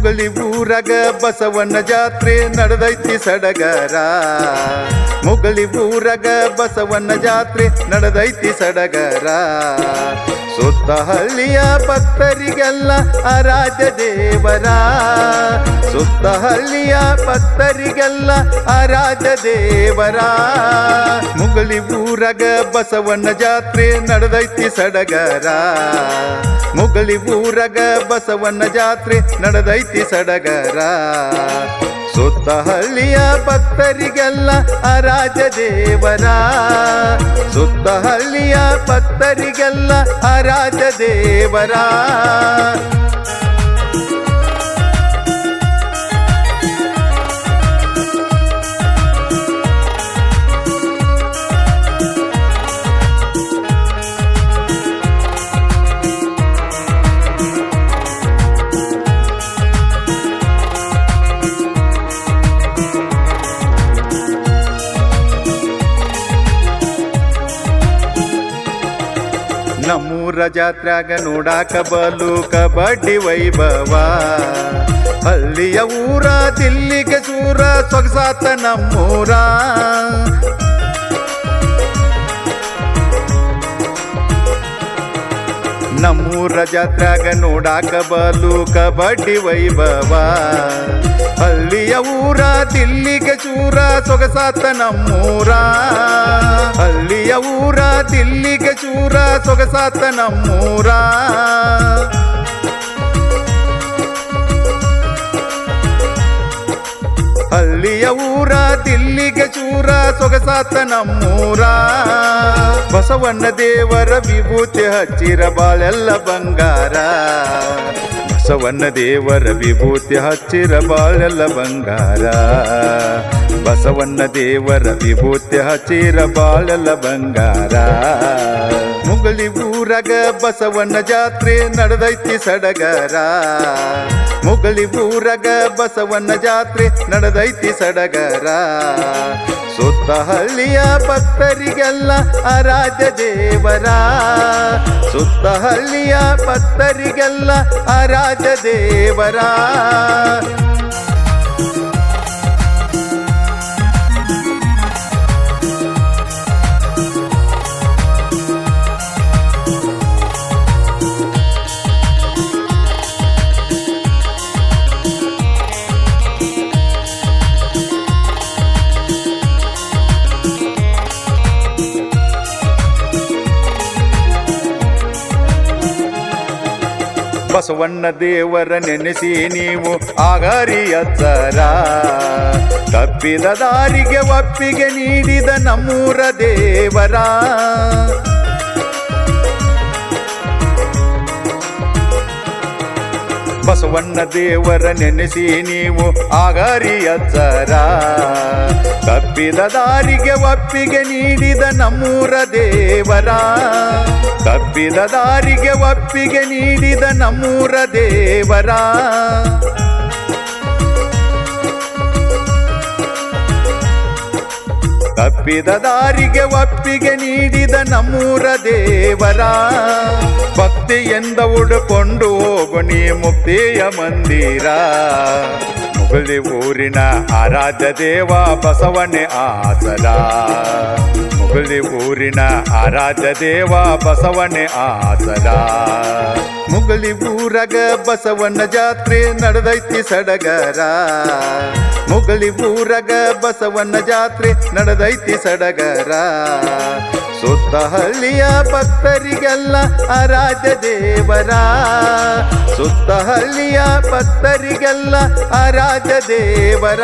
ಮುಗಳಿ ಊರಗ ಬಸವಣ್ಣ ಜಾತ್ರೆ ನಡೆದೈತಿ ಸಡಗರ. ಮುಗಳಿ ಊರಗ ಬಸವಣ್ಣ ಜಾತ್ರೆ ನಡೆದೈತಿ ಸಡಗರ. ಸುತ್ತ ಹಳ್ಳಿಯ ಭಕ್ತರಿಗೆಲ್ಲ ಆರಾಧ್ಯ ದೇವರ. ಸುತ್ತ ಹಳ್ಳಿಯ ಭಕ್ತರಿಗೆಲ್ಲ ಆರಾಧ್ಯ ದೇವರ. ಮುಗಳಿ ಊರಗ ಬಸವಣ್ಣ ಜಾತ್ರೆ ನಡೆದೈತಿ ಸಡಗರ. ಮುಗಳಿ ಊರಗ ಬಸವಣ್ಣ ಜಾತ್ರೆ ನಡೆದೈತಿ ಸಡಗರ. ಸುತ್ತ ಹಳ್ಳಿಯ ಭಕ್ತರಿಗೆಲ್ಲ ಆರಾಧ್ಯ ದೇವರ. ಸುತ್ತ ಹಳ್ಳಿಯ ಭಕ್ತರಿಗೆಲ್ಲ ಆರಾಧ್ಯ ದೇವರ. ನಮ್ಮೂರ ಜಾತ್ರ್ಯಾಗ ನೋಡಾಕ ಬಲು ಕಬಡ್ಡಿ ವೈಭವ. ಹಳ್ಳಿಯ ಊರ ದಿಲ್ಲಿಗೆ ಸೂರ ಸೊಗಸಾತ ನಮ್ಮೂರ. ನಮ್ಮೂರ ಜಾತ್ರ್ಯಾಗ ನೋಡಾಕ ಬಲು ಕಬಡ್ಡಿ ವೈಭವ. ಹಳ್ಳಿಯ ಊರ ದಿಲ್ಲಿಗೆ ಚೂರ ಸೊಗಸಾತ ನಮ್ಮೂರ. ಹಳ್ಳಿಯ ಊರ ದಿಲ್ಲಿಗೆ ಚೂರ ಸೊಗಸಾತ ನಮ್ಮೂರ. ಹಳ್ಳಿಯ ಊರ ದಿಲ್ಲಿಗೆ ಚೂರ ಸೊಗಸಾತ ನಮ್ಮೂರ. ಬಸವಣ್ಣ ದೇವರ ವಿಭೂತಿ ಹಚ್ಚಿರ ಬಾಳೆಲ್ಲ ಬಂಗಾರ. ಬಸವಣ್ಣ ದೇವರ ವಿಭೂತಿ ಹಚ್ಚಿರ ಬಾಳೆಲ್ಲ ಬಂಗಾರ. ಬಸವಣ್ಣ ದೇವರ ವಿಭೂತಿ ಹಚ್ಚಿರ ಬಾಳೆಲ್ಲ ಬಂಗಾರ. ಮುಗಳಿ ಊರಗ ಬಸವಣ್ಣ ಜಾತ್ರೆ ನಡೆದೈತಿ ಸಡಗರ. ಮುಗಳಿ ಊರಗ ಬಸವಣ್ಣ ಜಾತ್ರೆ ನಡೆದೈತಿ ಸಡಗರ. ಸುತ್ತ ಹಳ್ಳಿಯ ಭಕ್ತರಿಗೆಲ್ಲ ಆರಾಧ್ಯ ದೇವರ. ಸುತ್ತ ಹಳ್ಳಿಯ ಭಕ್ತರಿಗೆಲ್ಲ ಆರಾಧ್ಯ ದೇವರ. ಬಸವಣ್ಣ ದೇವರ ನೆನೆಸಿ ನೀವು ಆಗರಿ ಎತ್ತರ. ತಪ್ಪಿದ ದಾರಿಗೆ ಒಪ್ಪಿಗೆ ನೀಡಿದ ನಮ್ಮೂರ ದೇವರ. ಬಸವಣ್ಣ ದೇವರ ನೆನೆಸಿ ನೀವು ಆಗರಿ ಎತ್ತರ. ತಪ್ಪಿದ ದಾರಿಗೆ ಒಪ್ಪಿಗೆ ನೀಡಿದ ನಮ್ಮೂರ ದೇವರ. ತಪ್ಪಿದ ದಾರಿಗೆ ಒಪ್ಪಿಗೆ ನೀಡಿದ ನಮ್ಮೂರ ದೇವರ. ತಪ್ಪಿದ ದಾರಿಗೆ ಒಪ್ಪಿಗೆ ನೀಡಿದ ನಮ್ಮೂರ ದೇವರ. ಭಕ್ತಿಯಿಂದ ಉಡುಕೊಂಡು ಹೋಗು ನೀ ಮುಕ್ತಿಯ ಮಂದಿರ. ಮುಗಳಿ ಊರಿನ ಆರಾಧ್ಯ ದೇವ ಬಸವಣ್ಣೆ ಆಸರ. ಮುಗಳಿ ಊರಿನ ಆರಾಧ್ಯ ದೇವ ಬಸವಣ್ಣೆ ಆಸರ. ಮುಗಳಿ ಊರಗ ಬಸವಣ್ಣ ಜಾತ್ರೆ ನಡೆದೈತಿ ಸಡಗರ. ಮುಗಳಿ ಊರಗ ಬಸವಣ್ಣ ಜಾತ್ರೆ ನಡೆದೈತಿ ಸಡಗರ. ಸುತ್ತ ಹಳ್ಳಿಯ ಭಕ್ತರಿಗೆಲ್ಲ ಆರಾಧ್ಯ ದೇವರ. ಸುತ್ತ ಹಳ್ಳಿಯ ಭಕ್ತರಿಗೆಲ್ಲ ಆರಾಧ್ಯ ದೇವರ.